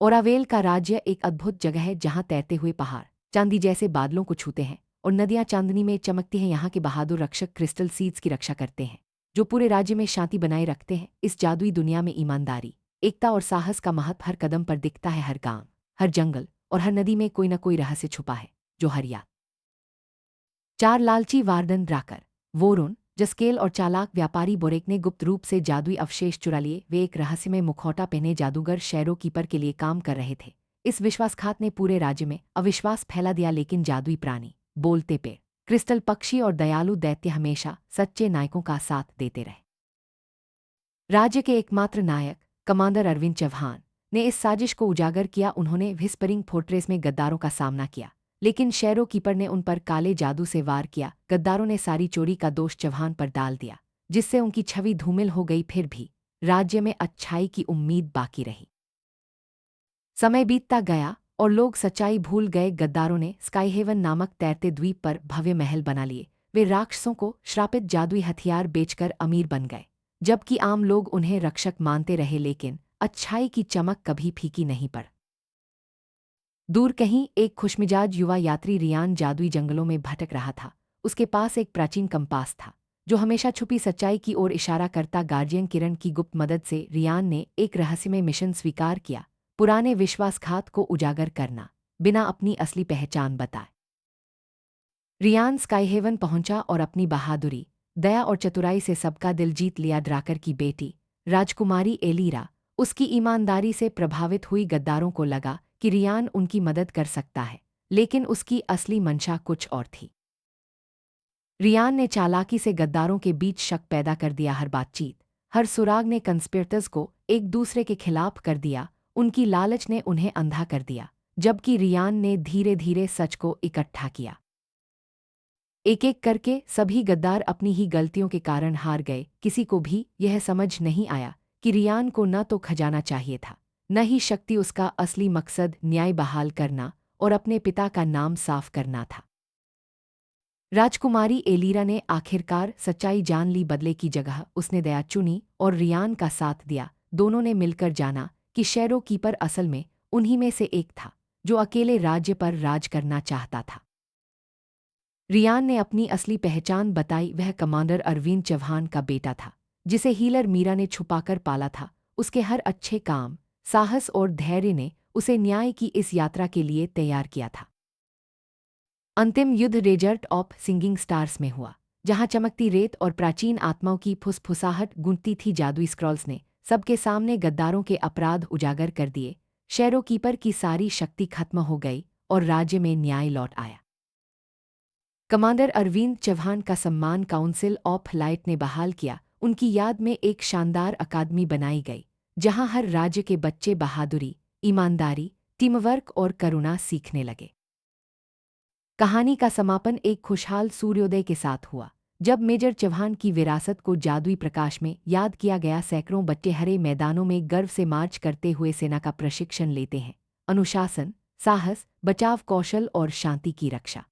ओरावेल का राज्य एक अद्भुत जगह है जहाँ तैरते हुए पहाड़ चांदी जैसे बादलों को छूते हैं और नदियां चांदनी में चमकती हैं। यहाँ के बहादुर रक्षक क्रिस्टल सीड्स की रक्षा करते हैं जो पूरे राज्य में शांति बनाए रखते हैं। इस जादुई दुनिया में ईमानदारी, एकता और साहस का महत्व हर कदम पर दिखता है। हर गांव, हर जंगल और हर नदी में कोई न कोई रहस्य छुपा है जो हर याद। चार लालची वार्डन ड्राकर, वोरुन, जस्केल और चालाक व्यापारी बोरेक ने गुप्त रूप से जादुई अवशेष चुरा लिए। वे एक रहस्यमय मुखौटा पहने जादूगर शैरो कीपर के लिए काम कर रहे थे। इस विश्वासघात ने पूरे राज्य में अविश्वास फैला दिया, लेकिन जादुई प्राणी, बोलते पेड़, क्रिस्टल पक्षी और दयालु दैत्य हमेशा सच्चे नायकों का साथ देते रहे। राज्य के एकमात्र नायक कमांडर अरविंद चौहान ने इस साजिश को उजागर किया। उन्होंने व्हिस्परिंग फोर्ट्रेस में गद्दारों का सामना किया, लेकिन शैरो कीपर ने उन पर काले जादू से वार किया। गद्दारों ने सारी चोरी का दोष चौहान पर डाल दिया, जिससे उनकी छवि धूमिल हो गई। फिर भी राज्य में अच्छाई की उम्मीद बाकी रही। समय बीतता गया और लोग सच्चाई भूल गए। गद्दारों ने स्काईहेवन नामक तैरते द्वीप पर भव्य महल बना लिए। वे राक्षसों को श्रापित जादुई हथियार बेचकर अमीर बन गए, जबकि आम लोग उन्हें रक्षक मानते रहे। लेकिन अच्छाई की चमक कभी फीकी नहीं पड़। दूर कहीं एक खुशमिजाज युवा यात्री रियान जादुई जंगलों में भटक रहा था। उसके पास एक प्राचीन कंपास था जो हमेशा छुपी सच्चाई की ओर इशारा करता। गार्जियन किरण की गुप्त मदद से रियान ने एक रहस्यमय मिशन स्वीकार किया, पुराने विश्वासघात को उजागर करना बिना अपनी असली पहचान बताए। रियान स्काईहेवन पहुंचा और अपनी बहादुरी, दया और चतुराई से सबका दिल जीत लिया। ड्राकर की बेटी राजकुमारी एलीरा उसकी ईमानदारी से प्रभावित हुई। गद्दारों को लगा कि रियान उनकी मदद कर सकता है, लेकिन उसकी असली मंशा कुछ और थी। रियान ने चालाकी से गद्दारों के बीच शक पैदा कर दिया। हर बातचीत, हर सुराग ने कंस्पिरेटर्स को एक दूसरे के खिलाफ कर दिया। उनकी लालच ने उन्हें अंधा कर दिया, जबकि रियान ने धीरे धीरे सच को इकट्ठा किया। एक एक करके सभी गद्दार अपनी ही गलतियों के कारण हार गए। किसी को भी यह समझ नहीं आया कि रियान को न तो खजाना चाहिए था, न ही शक्ति। उसका असली मकसद न्याय बहाल करना और अपने पिता का नाम साफ करना था। राजकुमारी एलीरा ने आखिरकार सच्चाई जान ली। बदले की जगह उसने दया चुनी और रियान का साथ दिया। दोनों ने मिलकर जाना कि शैरो कीपर असल में उन्हीं में से एक था जो अकेले राज्य पर राज करना चाहता था। रियान ने अपनी असली पहचान बताई। वह कमांडर अरविंद चौहान का बेटा था, जिसे हीलर मीरा ने छुपाकर पाला था। उसके हर अच्छे काम, साहस और धैर्य ने उसे न्याय की इस यात्रा के लिए तैयार किया था। अंतिम युद्ध डेजर्ट ऑफ सिंगिंग स्टार्स में हुआ, जहां चमकती रेत और प्राचीन आत्माओं की फुसफुसाहट गूंजती थी। जादुई स्क्रॉल्स ने सबके सामने गद्दारों के अपराध उजागर कर दिए। शैरो कीपर की सारी शक्ति खत्म हो गई और राज्य में न्याय लौट आया। कमांडर अरविंद चौहान का सम्मान काउंसिल ऑफ लाइट ने बहाल किया। उनकी याद में एक शानदार अकादमी बनाई गई, जहां हर राज्य के बच्चे बहादुरी, ईमानदारी, टीमवर्क और करुणा सीखने लगे। कहानी का समापन एक खुशहाल सूर्योदय के साथ हुआ, जब मेजर चौहान की विरासत को जादुई प्रकाश में याद किया गया। सैकड़ों बच्चे हरे मैदानों में गर्व से मार्च करते हुए सेना का प्रशिक्षण लेते हैं। अनुशासन, साहस, बचाव कौशल और शांति की रक्षा।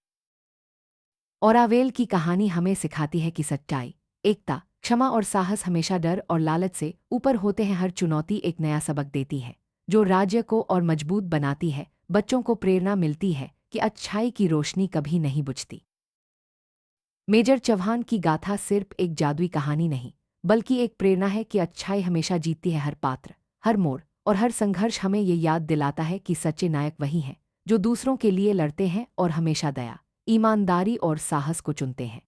ओरावेल की कहानी हमें सिखाती है कि सच्चाई, एकता, क्षमा और साहस हमेशा डर और लालच से ऊपर होते हैं। हर चुनौती एक नया सबक देती है, जो राज्य को और मजबूत बनाती है। बच्चों को प्रेरणा मिलती है कि अच्छाई की रोशनी कभी नहीं बुझती। मेजर चौहान की गाथा सिर्फ एक जादुई कहानी नहीं, बल्कि एक प्रेरणा है कि अच्छाई हमेशा जीतती है। हर पात्र, हर मोड़ और हर संघर्ष हमें ये याद दिलाता है कि सच्चे नायक वही हैं जो दूसरों के लिए लड़ते हैं और हमेशा दया, ईमानदारी और साहस को चुनते हैं।